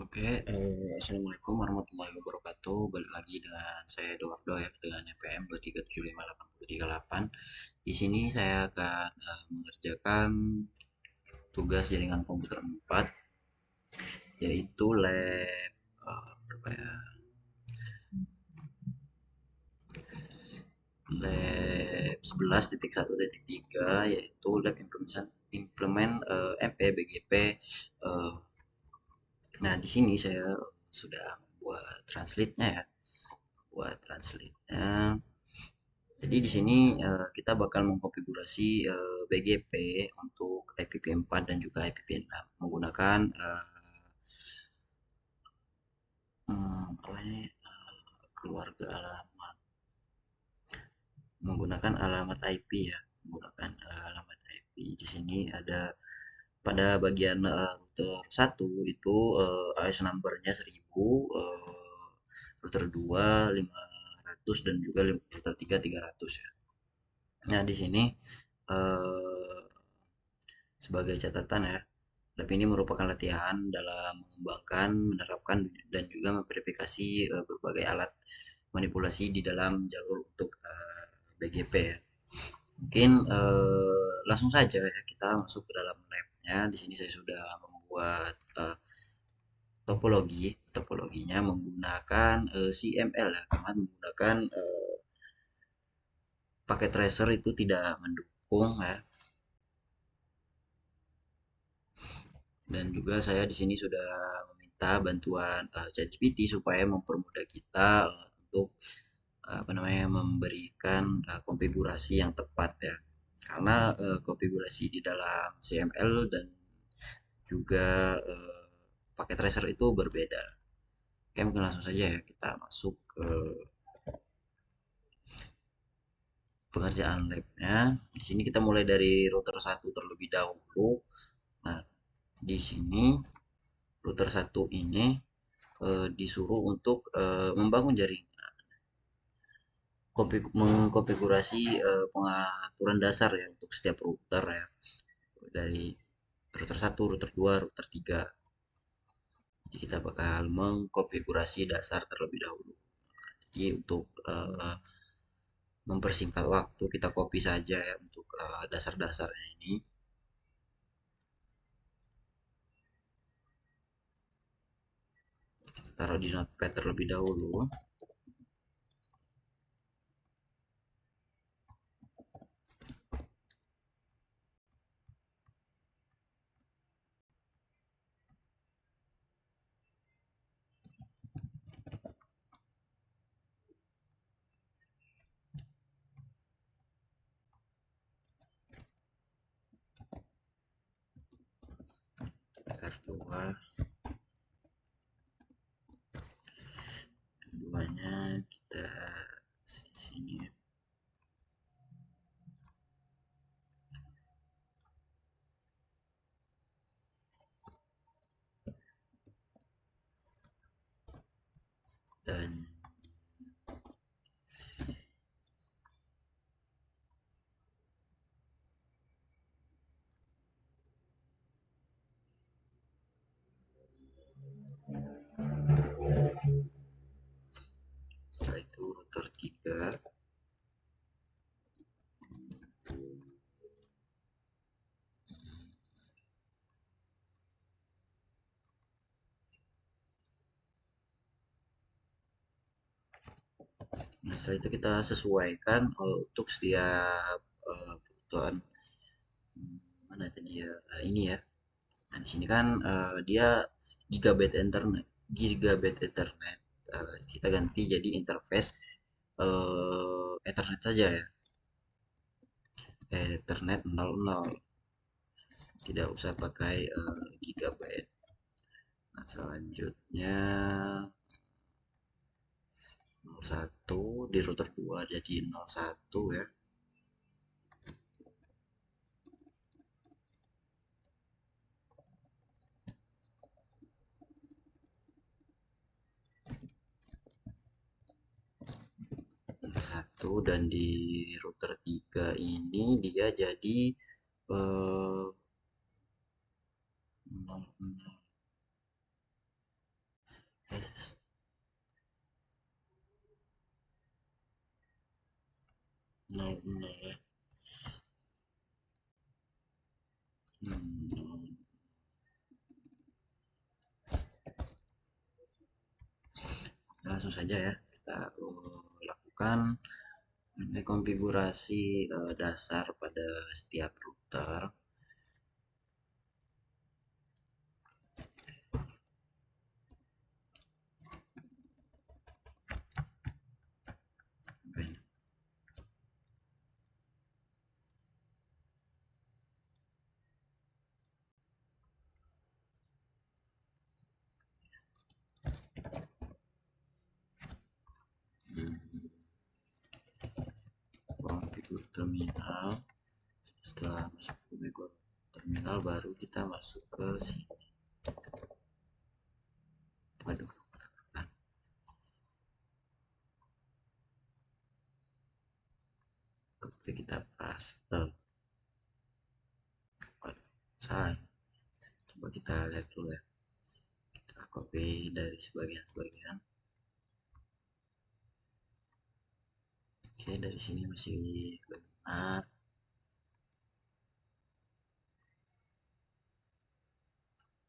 Oke, assalamualaikum warahmatullahi wabarakatuh. Balik lagi dengan saya Edoardo ya dengan NPM 2375838. Di sini saya akan mengerjakan tugas jaringan komputer 4, yaitu berapa ya? Lab 11.1.3, yaitu lab implement MP BGP. eh, nah, di sini saya sudah buat translate-nya ya. Buat translate-nya. Jadi di sini kita bakal mengkonfigurasi BGP untuk IPv4 dan juga IPv6 menggunakan apa ini keluarga alamat menggunakan alamat IP ya, menggunakan alamat IP. Di sini ada pada bagian router 1 itu AS number-nya 1000, router 2 500 dan juga router 3 300 ya. Nah, di sini eh, sebagai catatan ya, lab ini merupakan latihan dalam mengembangkan, menerapkan, dan juga memverifikasi berbagai alat manipulasi di dalam jalur untuk BGP ya. Mungkin langsung saja ya kita masuk ke dalam labnya. Di sini saya sudah membuat topologinya menggunakan CML ya, karena menggunakan paket tracer itu tidak mendukung ya. Dan juga saya di sini sudah meminta bantuan ChatGPT supaya mempermudah kita untuk apa namanya memberikan konfigurasi yang tepat ya. Karena konfigurasi di dalam CML dan juga paket tracer itu berbeda. Oke, mungkin langsung saja ya kita masuk ke pengerjaan labnya. Di sini kita mulai dari router satu terlebih dahulu. Nah, di sini router satu ini disuruh untuk membangun jaringan, mengkonfigurasi pengaturan dasar ya untuk setiap router ya, dari router satu, router 2, router 3. Jadi kita bakal mengkonfigurasi dasar terlebih dahulu. Jadi untuk mempersingkat waktu kita copy saja ya untuk dasar-dasarnya ini. Kita taruh di notepad terlebih dahulu. R2, keduanya kita sini. Dan setelah itu router 3. Nah, setelah itu kita sesuaikan untuk setiap kebutuhan mana tadi ya, ini ya. Nah, di sini kan dia gigabit internet, gigabit ethernet. Kita ganti jadi interface Ethernet saja ya. Ethernet 00. Tidak usah pakai gigabyte. Nah, selanjutnya 01 di router 2 jadi 01 ya. Satu, dan di router 3 ini dia jadi 00. 0 ya. Hmm, langsung saja ya kita lakukan konfigurasi dasar pada setiap router. Hmm, konfigur terminal. Setelah masuk ke konfigur terminal baru kita masuk ke sini. Waduh, kita paste. Waduh, salah. Coba kita lihat dulu ya. Kita copy dari sebagian-sebagian. Oke, dari sini masih benar.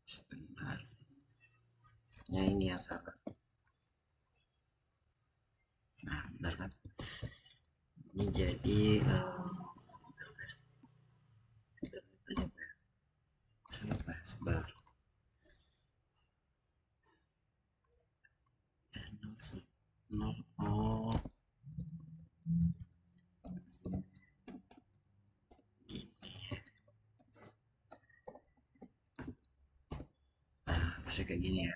Sebentar. Ya ini yang salah. Nah, benar kan? Ini jadi sebar. Nol, oh, gini. Nah, harusnya kayak gini ya.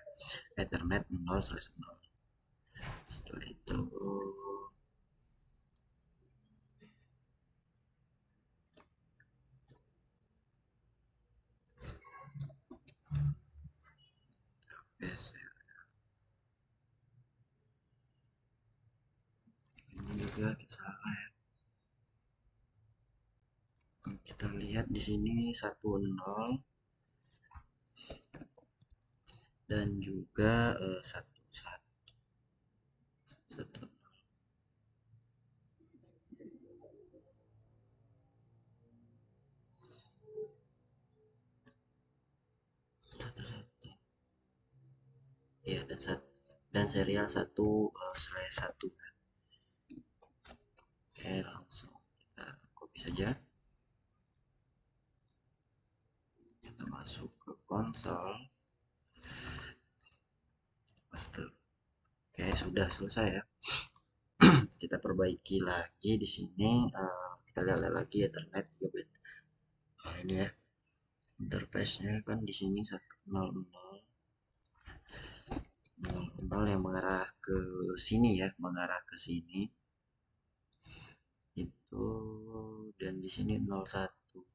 Ethernet 0/0. Setelah itu yes, ini juga kita salah ya. Kita lihat di sini 10 dan juga 11 ya, dan serial 1/1. Oke, langsung kita copy saja. Kita masuk ke konsol, paste. Oke, sudah selesai ya. Kita perbaiki lagi di sini. Kita lihat lagi Ethernet gigabit. Nah, ini ya. Interface-nya kan di sini 100 yang mengarah ke sini ya, mengarah ke sini. Itu dan di sini 01.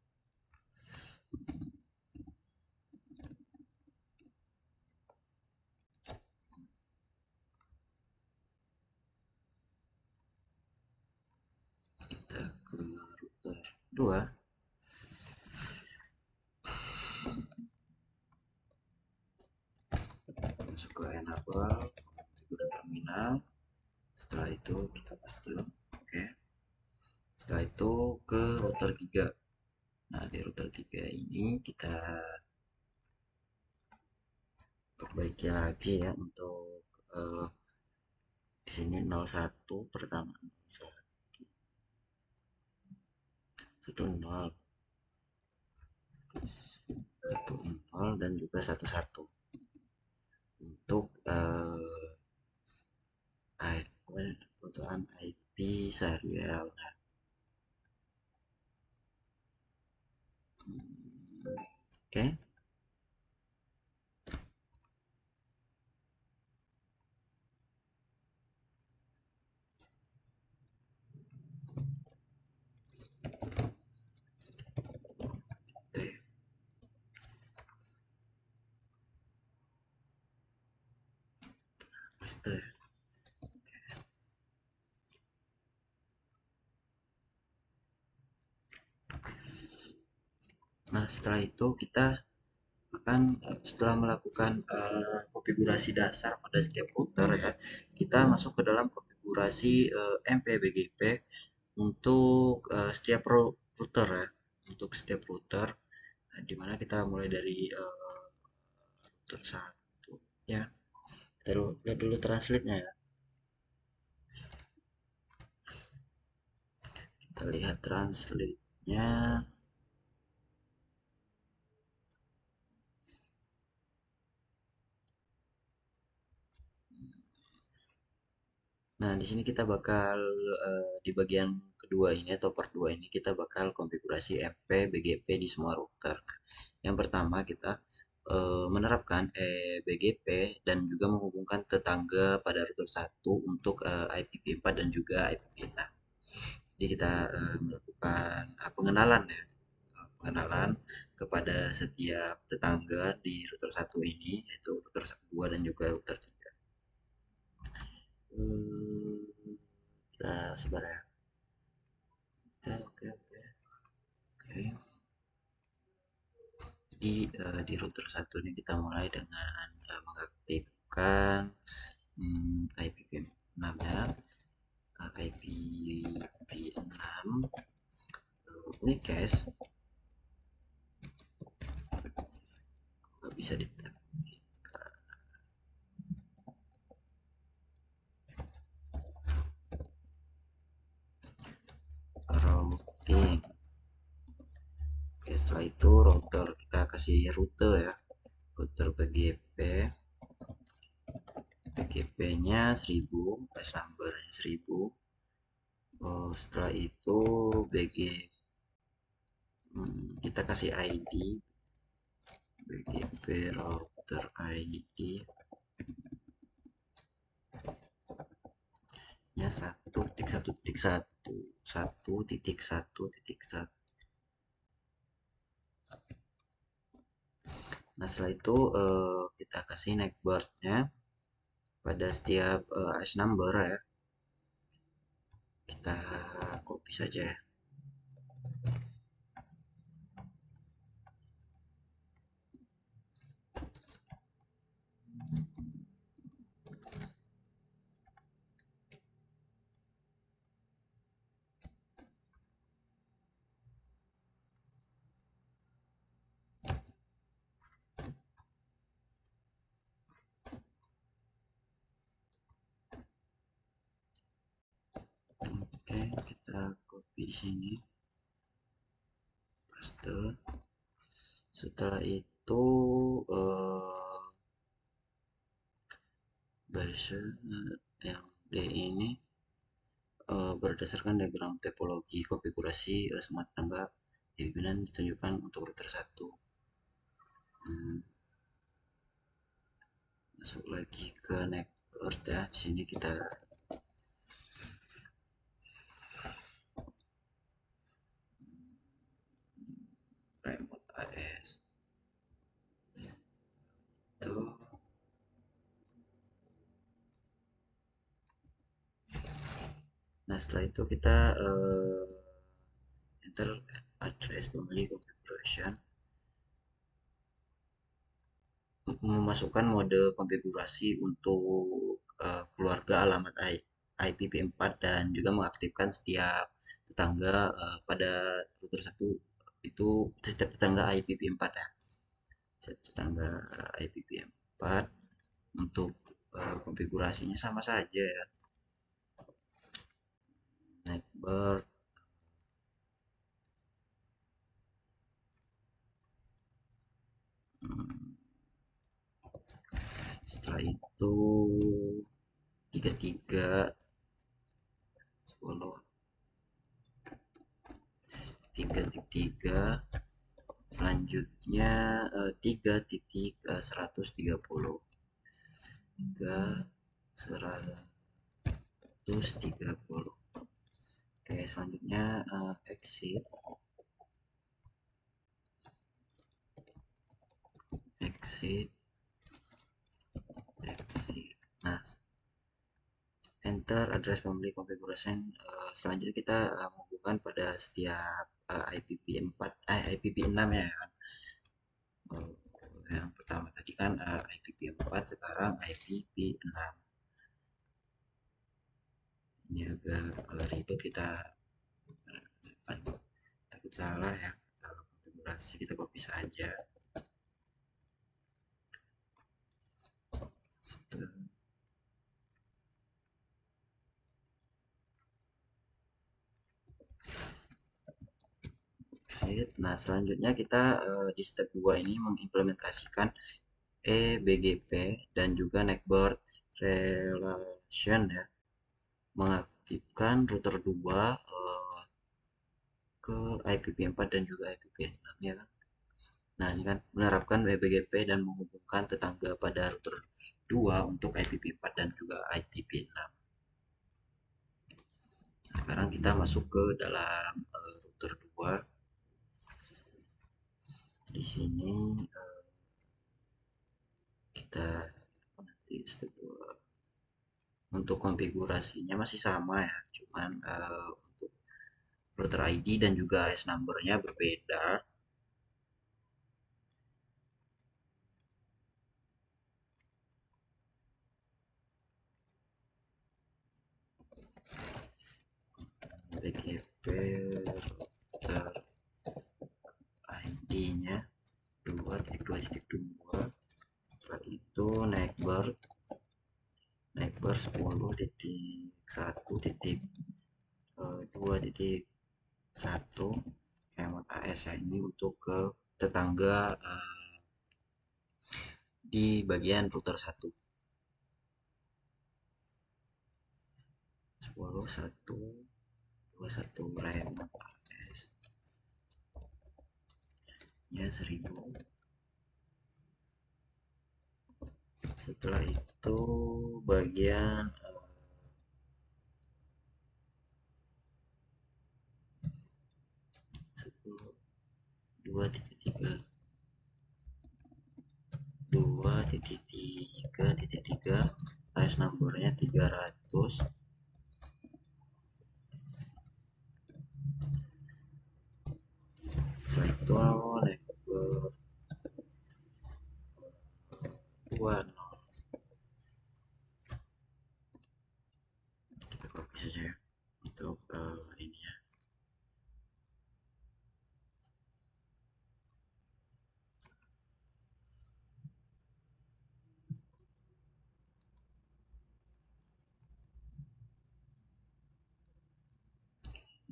Kita ke router 2. Masuk ke enable konfigurasi terminal. Setelah itu kita paste. Oke. Setelah itu ke router 3. Nah, di router 3 ini kita perbaiki lagi ya untuk di sini 01 pertama 10 10 dan juga 11 untuk kebutuhan IP serial. Oke. Paste. Nah, setelah itu kita akan setelah melakukan konfigurasi dasar pada setiap router ya, kita masuk ke dalam konfigurasi MPBGP untuk setiap router ya, untuk setiap router, di mana kita mulai dari router satu ya. Kita lihat dulu translate-nya ya. Kita lihat translate-nya. Nah, di sini kita bakal di bagian kedua ini atau part 2 ini kita bakal konfigurasi FP BGP di semua router. Yang pertama kita menerapkan BGP dan juga menghubungkan tetangga pada router satu untuk IPv4 dan juga IPv6. Jadi kita melakukan pengenalan ya, pengenalan kepada setiap tetangga di router satu ini, yaitu router 2 dan juga router 3. Kita sebar ya. Oke, oke, oke. Jadi di router satu ini kita mulai dengan mengaktifkan IPv6 ya, IPv6 unicast bisa ditap routing. Oke, setelah itu router kita kasih rute ya, router BGP-nya 1000, base number-nya 1000. Setelah itu kita kasih ID BGP router ID nya 1.1.1.1.1. Nah, setelah itu kita kasih network-nya pada setiap AS number ya. Kita copy saja ya. Oke, kita copy di sini, paste. Setelah itu base yang D ini berdasarkan diagram topologi konfigurasi semua tetangga pimpinan ditunjukkan untuk router 1. Masuk lagi ke network ya. Di sini kita remote AS itu. Nah, setelah itu kita enter address family configuration, memasukkan mode konfigurasi untuk keluarga alamat IPv4 dan juga mengaktifkan setiap tetangga pada router 1 itu, setiap tetangga IPv4 ya. Setiap tetangga IPv4 untuk konfigurasinya sama saja ya. Network setelah itu 33 10 3.3, selanjutnya 3.130 3.130. Oke, selanjutnya exit exit. Nah, enter address family configuration. Selanjutnya kita menghubungkan pada setiap IPv4 IPv6 ya kan. Yang pertama tadi kan IPv4, sekarang IPv6. Ini agak ribet, kita Aduh, takut salah ya, salah konfigurasi, kita copy saja. Exit. Nah, selanjutnya kita di step 2 ini mengimplementasikan eBGP dan juga network relation ya, mengaktifkan router 2 ke IPv4 dan juga IPv6 ya kan. Nah, ini kan menerapkan eBGP dan menghubungkan tetangga pada router 2 untuk IPv4 dan juga IPv6. Sekarang kita masuk ke dalam router 2. Di sini kita nanti step 2. Untuk konfigurasinya masih sama ya, cuman untuk router ID dan juga AS number-nya berbeda. BGP router ID-nya 2.2.2. Setelah itu network 10.1.2.1 hemat AS ini untuk ke tetangga di bagian router 1. 10.1.2.1 hemat AS nya 1000. Setelah itu bagian 2.3 2.3.3 AS numbernya 300. Setelah itu network 20, kita copy saja ya untuk ini ya.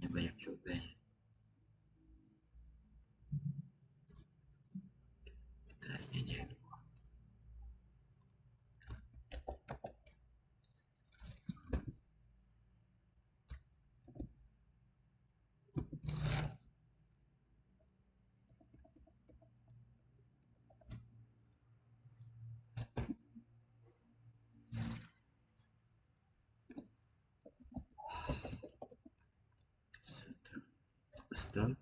Ini banyak juga ya, kita ini aja. Setelah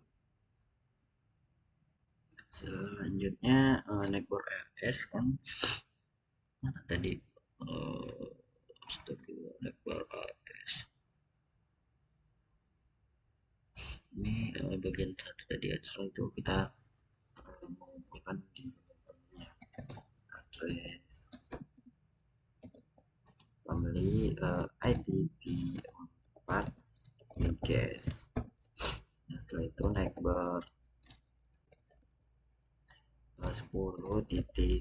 selanjutnya network RS kan mana tadi, step 2 network RS ini bagian satu tadi ya. Setelah itu kita mengumpulkan di address family IPv4 guys. Nah, setelah itu network 10.2.1.1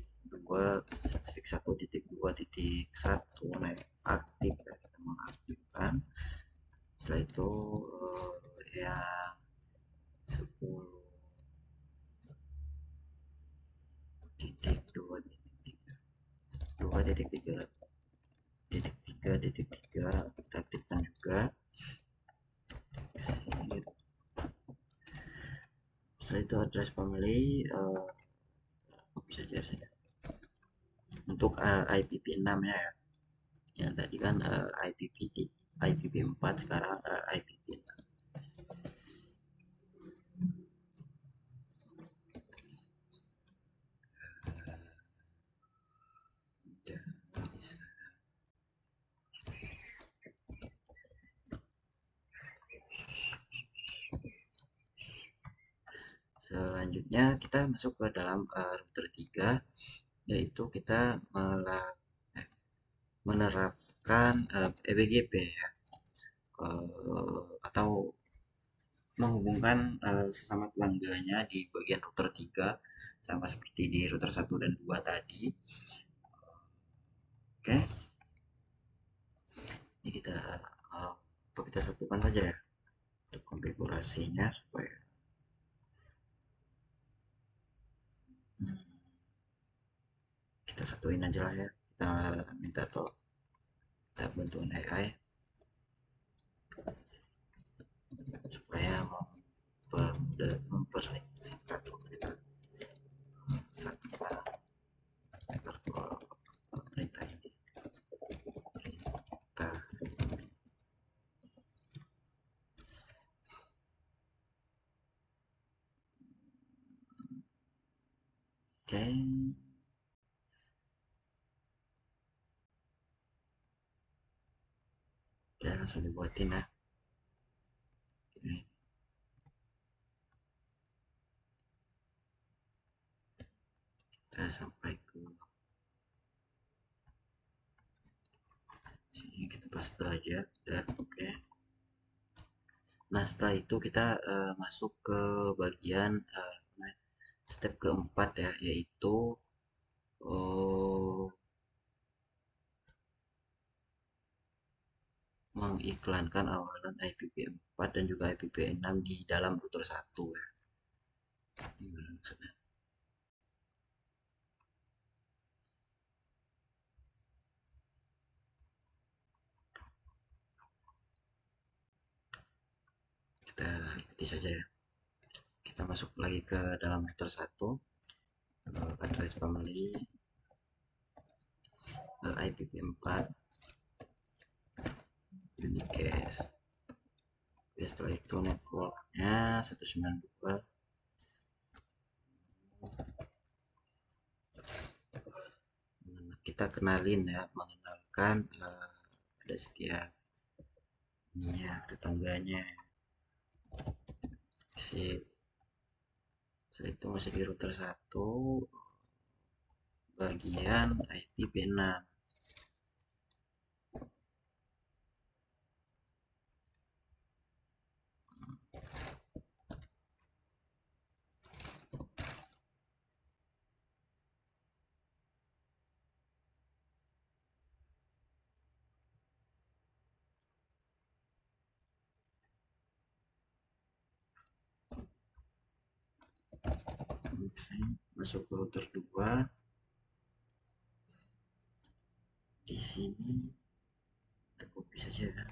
aktif ya, kita mengaktifkan. Setelah itu yang 10.2.3 kita aktifkan juga. Setelah itu address family bisa saja untuk IPv6 ya, yang tadi kan IPv4, sekarang IPv6. Selanjutnya kita masuk ke dalam router 3, yaitu kita menerapkan EBGP ya, atau menghubungkan sesama tetangganya di bagian router 3 sama seperti di router 1 dan 2 tadi. Oke, ini kita satukan saja ya untuk konfigurasinya supaya hmm, kita satuin aja lah ya. Kita minta kita bantuan AI supaya mempersingkat waktu kita satukan tertular perintah ini. Kita oke, ya langsung dibuatin ya. Oke, kita sampai ke sini, kita paste aja dan oke. Nah, setelah itu kita masuk ke bagian step keempat ya, yaitu uh, mengiklankan awalan IPv4 dan juga IPv6 di dalam router 1 ya. Gimana maksudnya? Kita ikuti saja ya. Kita masuk lagi ke dalam router 1, address family, IPv4, unicast. Oke, setelah itu networknya 192. Kita kenalin ya, mengenalkan ada setiap ininya, tetangganya. Setelah itu masih di router 1 bagian IPv6. Masuk ke router 2. Di sini kita copy saja ya.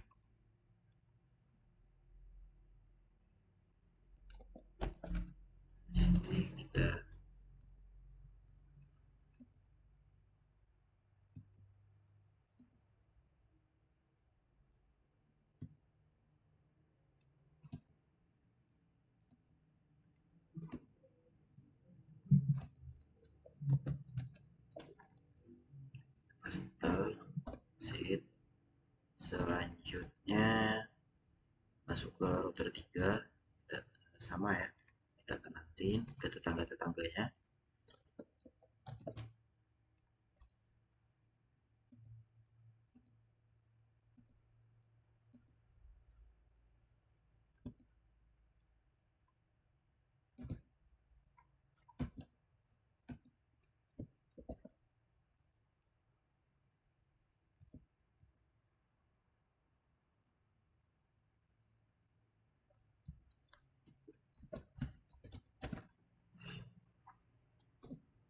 Jadi kita paste set. Selanjutnya masuk ke router 3, kita sama ya, kita kenalin ke tetangga-tetangganya.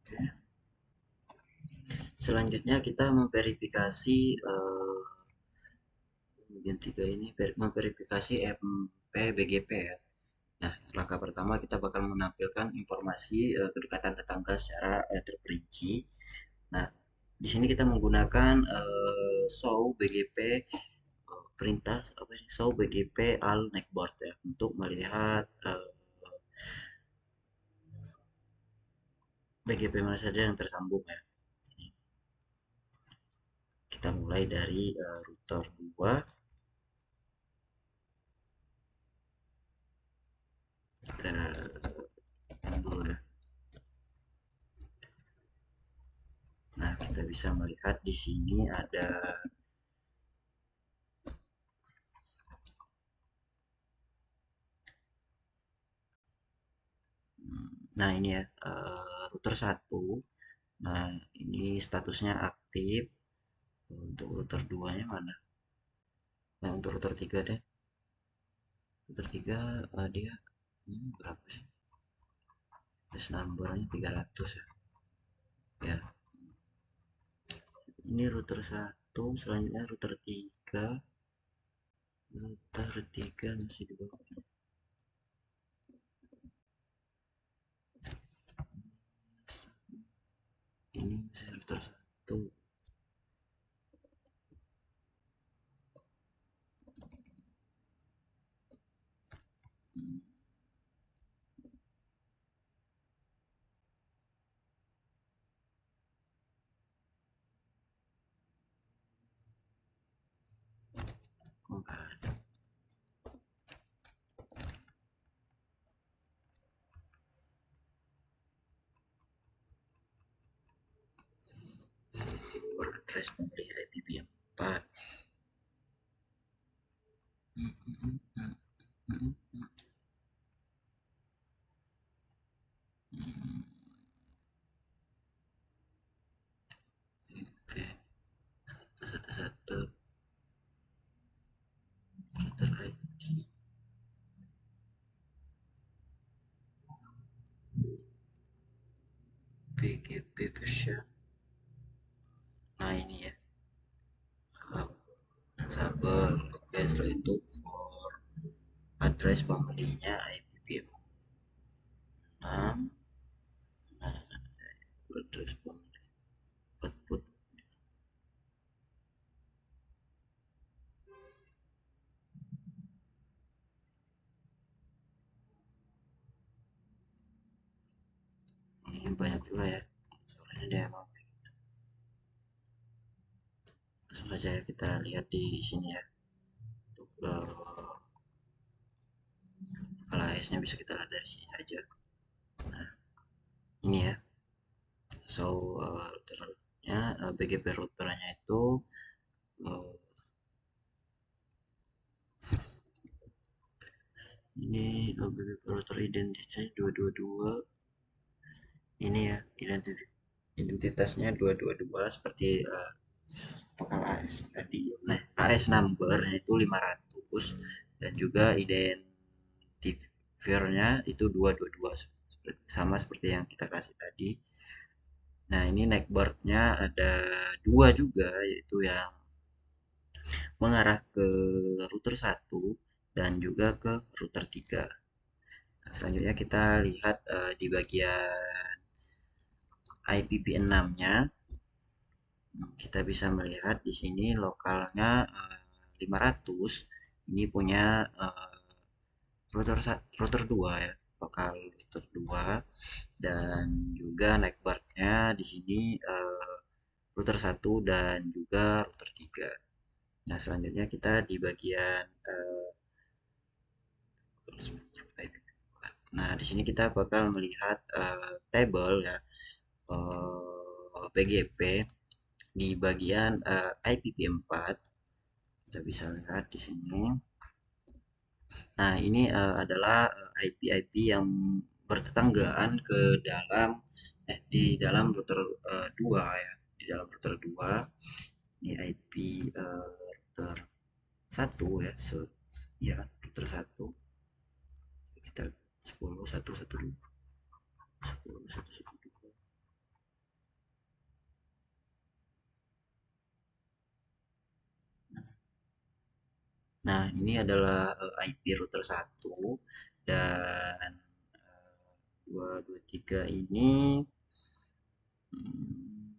Oke. Selanjutnya kita memverifikasi bagian 3 ini, memverifikasi MPBGP ya. Nah, langkah pertama kita bakal menampilkan informasi kedekatan tetangga secara terperinci. Nah, di sini kita menggunakan show BGP, perintah apa sih, show BGP al netboard ya, untuk melihat BGP mana saja yang tersambung ya. Kita mulai dari router 2. Kita dulu ya. Nah, kita bisa melihat di sini ada Nah ini ya, router satu. Nah ini statusnya aktif. Untuk router 2 nya mana? Nah untuk router 3 deh. Router 3 dia berapa sih? Base numbernya 300 ya. Ya, ini router satu, selanjutnya router 3. Router 3 masih di bawah. Ini masih router satu. Hmm, kok nggak ada? Word address pembeli IPv4. Hmm, hmm, hmm, hmm, hmm, hmm, hmm. Oke, satu satu router ID PGP version. Nah ini ya, sabar. Oke, setelah itu for address pembelinya IPv6. Nah, address pembeli output. Ini banyak juga ya, soalnya dia emang. Langsung saja kita lihat di sini ya. Untuk AS-nya bisa kita lihat dari sini aja. Nah, ini ya. So, routernya, BGP routernya itu uh, ini BGP router identitasnya 222. Ini ya, identitasnya 222 seperti vokal AS tadi. Nah, AS number-nya itu 500 dan juga identifier-nya itu 222 sama seperti yang kita kasih tadi. Nah, ini neckboard-nya ada dua juga, yaitu yang mengarah ke router satu dan juga ke router 3. Nah, selanjutnya kita lihat di bagian IPv6-nya. Kita bisa melihat di sini lokalnya 500. Ini punya router 2 ya, lokal router 2 dan juga neckboard-nya di sini router satu dan juga router 3. Nah, selanjutnya kita di bagian nah, di sini kita bakal melihat table ya, PGP di bagian IPv4. Kita bisa lihat di sini. Nah, ini adalah IP-IP yang bertetanggaan ke dalam di dalam router 2 ya. Di dalam router 2 ini IP router 1 ya. So, ya, router 1. Kita 10.1.1.2. 10.1.1.2. Nah, ini adalah IP router 1 dan 223 ini hmm,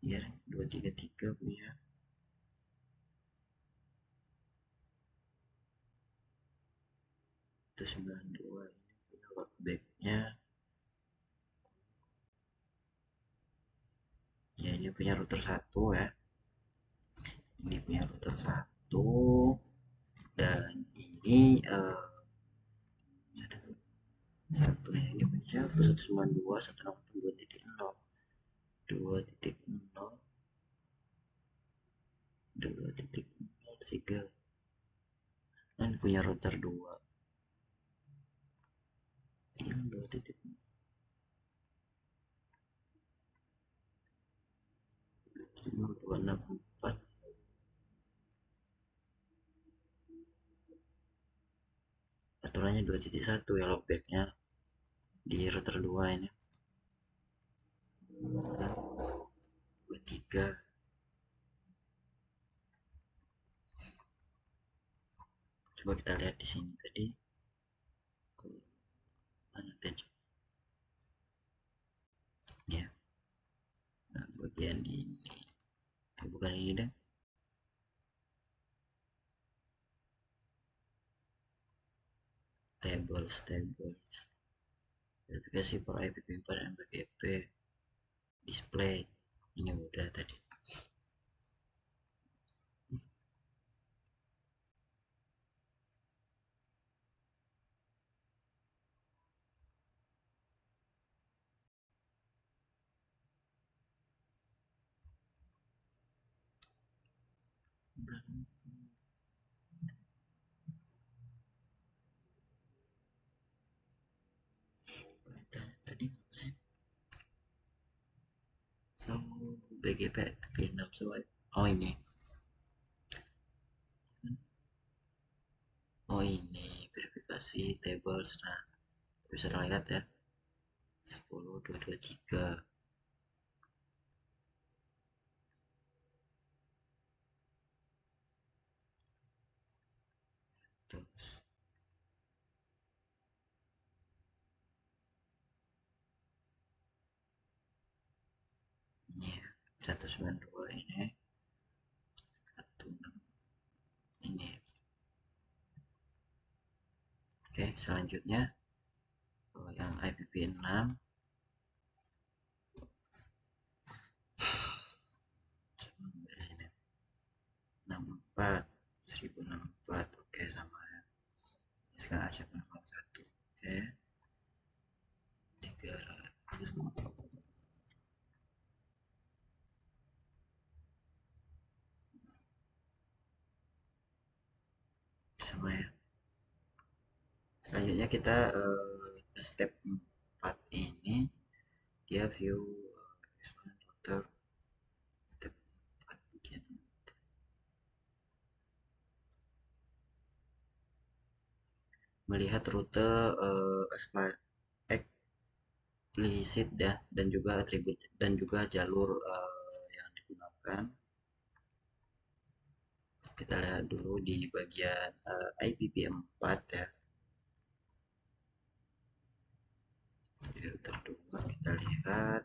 ya 233 punya itu 92 ini punya workbacknya ya, ini punya router 1 ya, ini punya router 1 dan ini satunya ini punya 192 168 2.0 2.0 3. 2.0 3. kan punya router 2 ini 2 titik 264 aturannya 2.1 ya logbacknya di router 2 ini kan 23 coba kita lihat di sini tadi mana tadi ya nah, bagian ini bukan ini deh tables verifikasi per IPv4 dan BGP display ini udah tadi tadi so BGP IP6 so oh ini oh ini verifikasi tables nah bisa terlihat ya 10.223 terus ini 192 ini 16 ini oke selanjutnya yang IPv6 64 1064 oke sama ya sekarang acak 61 oke 300 sama ya selanjutnya kita ke step 4 ini dia view router step 4 bagian melihat rute eksplisit ya dan juga atribut dan juga jalur yang digunakan kita lihat dulu di bagian IPv4 ya di router 2 kita lihat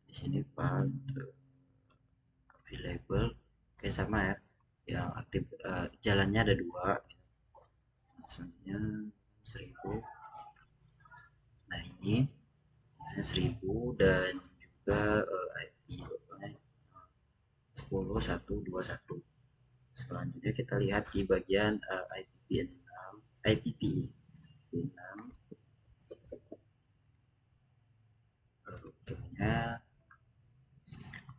di sini path available oke sama ya yang aktif jalannya ada 2 selanjutnya 1000 nah ini 1000 dan juga IP 10121 selanjutnya kita lihat di bagian IPv6 IPv6 rutenya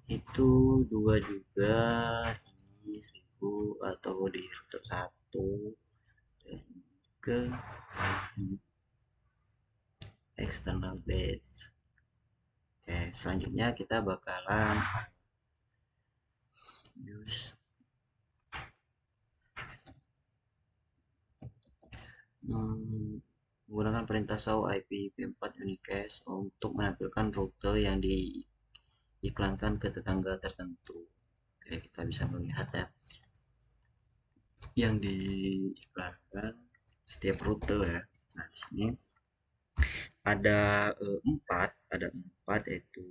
itu 2 juga ini 1000 atau di router 1 dan juga external base oke selanjutnya kita bakalan use menggunakan perintah show IPv4 unicast untuk menampilkan rute yang diiklankan ke tetangga tertentu oke kita bisa melihat ya yang diiklankan setiap rute ya nah di sini ada empat yaitu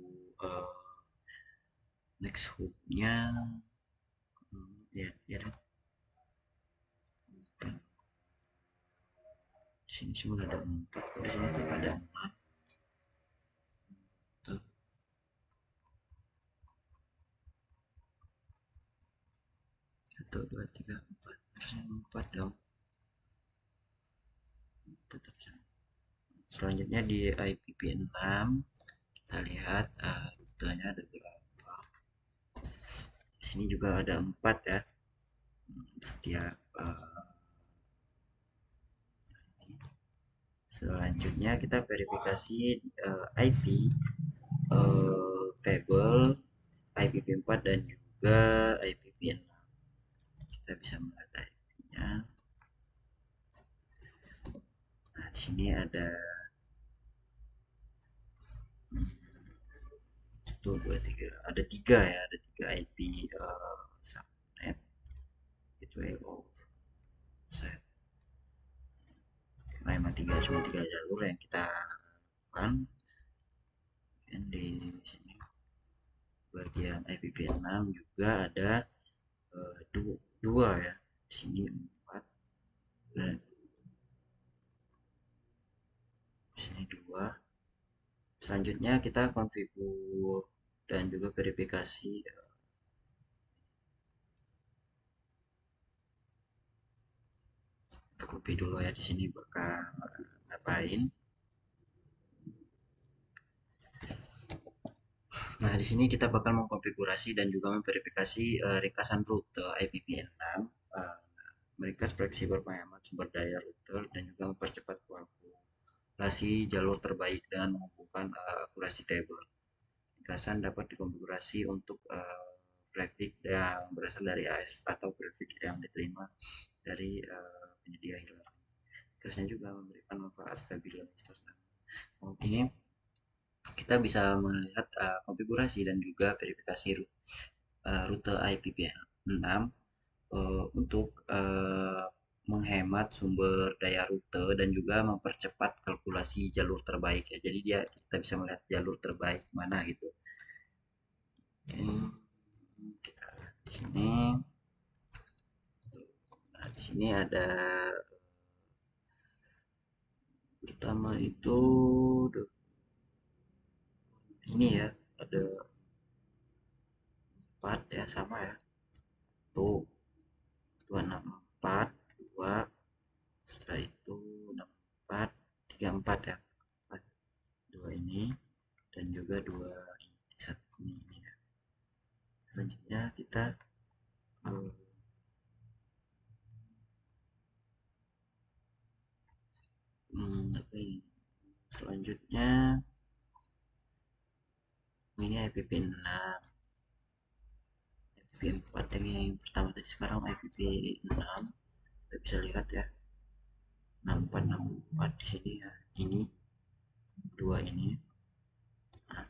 next hooknya ya ya di sini semua ada 4 di sini ada 4 tuh 1 2 3 4 harusnya 4 dong selanjutnya di IPv6 kita lihat rutenya ada berapa di sini juga ada 4 ya setiap Selanjutnya kita verifikasi IP table IPv4 dan juga IPv6. Kita bisa melihat IP-nya. Nah, di sini ada hmm, 1, 2, 3, ada tiga ya, ada tiga IP subnet, gateway offset. Karena memang cuma tiga jalur yang kita lakukan. Dan di sini bagian IPv6 juga ada dua ya. Di sini 4 dan di sini 2. Selanjutnya kita konfigur dan juga verifikasi. Kita copy dulu ya, di sini bakal ngapain. Nah, di sini kita bakal mengkonfigurasi dan juga memverifikasi ringkasan rute IPv6. Uh, mereka fleksibel penghemat sumber daya router dan juga mempercepat kalkulasi jalur terbaik dengan mengumpulkan akurasi table. Ringkasan dapat dikonfigurasi untuk traffic yang berasal dari AS atau traffic yang diterima dari penyedia hilang. Terusnya juga memberikan manfaat stabilitas. Ini kita bisa melihat konfigurasi dan juga verifikasi rute IPv6 untuk menghemat sumber daya rute dan juga mempercepat kalkulasi jalur terbaik ya. Jadi kita bisa melihat jalur terbaik mana gitu. Ini kita lihat di sini. Nah, di sini ada pertama itu ini ya, ada 4 ya, sama ya. Tuh 264 2, setelah itu 64 34 ya. 4, 2 ini dan juga 2 ini, satu ini ya. Selanjutnya kita uh, apa ini? Selanjutnya ini IPv6, IPv4 yang pertama tadi, sekarang IPv6. Kita bisa lihat ya, 64 di sini ya. Ini dua ini. Nah,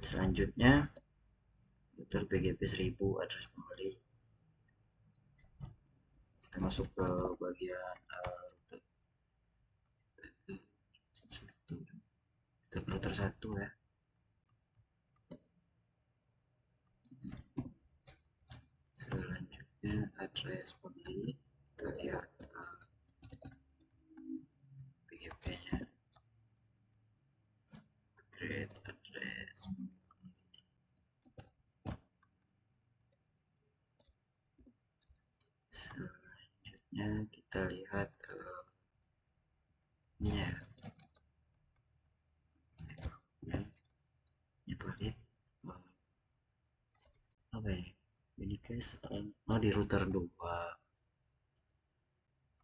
selanjutnya router PGP 1000 address kembali. Kita masuk ke bagian router. Kita ke router 1 ya. Selanjutnya address pembeli, kita lihat PGP-nya, create address. Selanjutnya kita lihat ini ya, ini valid apa ya, ini guys, di router 2,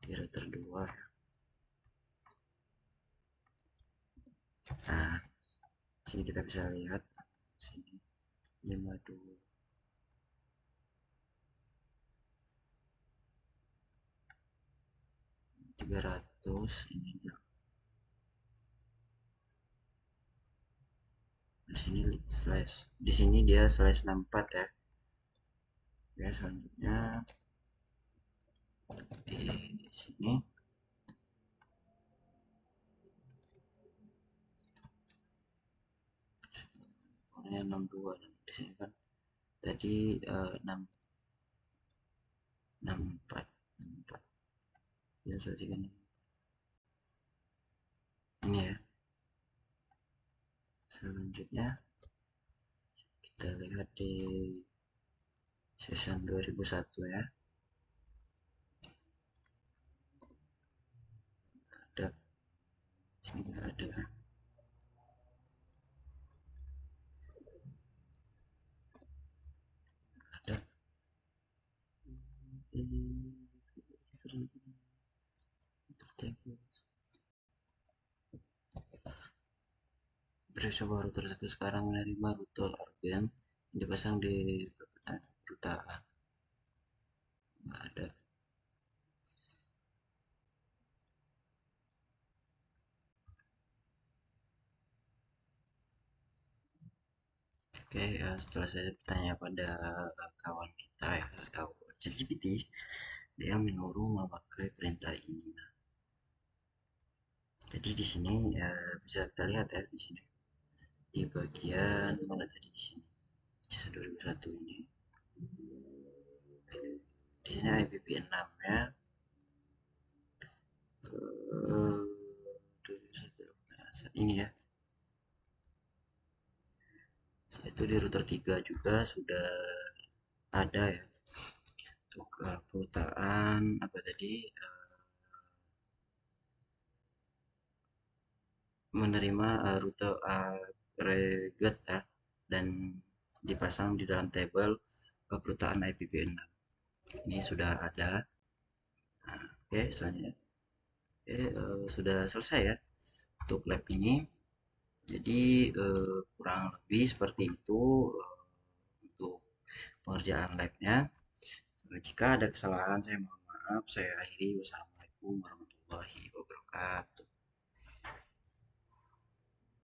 di router 2 ya. Nah, sini kita bisa lihat sini 52 300 ini ya. Di sini slash, di sini dia /64 ya. Ya, selanjutnya di sini ini 62, dan di sini kan tadi 64 ya, kan ini ya. Selanjutnya kita lihat di season 2001 ya, ada sini ada ini Coba router satu sekarang menerima router organ yang dipasang di perusahaan. Nggak ada. Oke, setelah saya bertanya pada kawan kita ya, atau ChatGPT, dia menyuruh memakai perintah ini. Nah, jadi di sini ya, bisa kita lihat ya di sini di bagian mana tadi di sini CISA 2001 ini. Di sini IPv6 ya. Eh, 2001, nah, saat ini ya. Itu di router 3 juga sudah ada ya untuk perutaan apa tadi menerima rute agregat ya dan dipasang di dalam tabel perutaan IPv6 ini sudah ada. Nah, oke selanjutnya sudah selesai ya untuk lab ini. Jadi kurang lebih seperti itu untuk pengerjaan labnya. Jika ada kesalahan saya mohon maaf. Saya akhiri. Wassalamualaikum warahmatullahi wabarakatuh.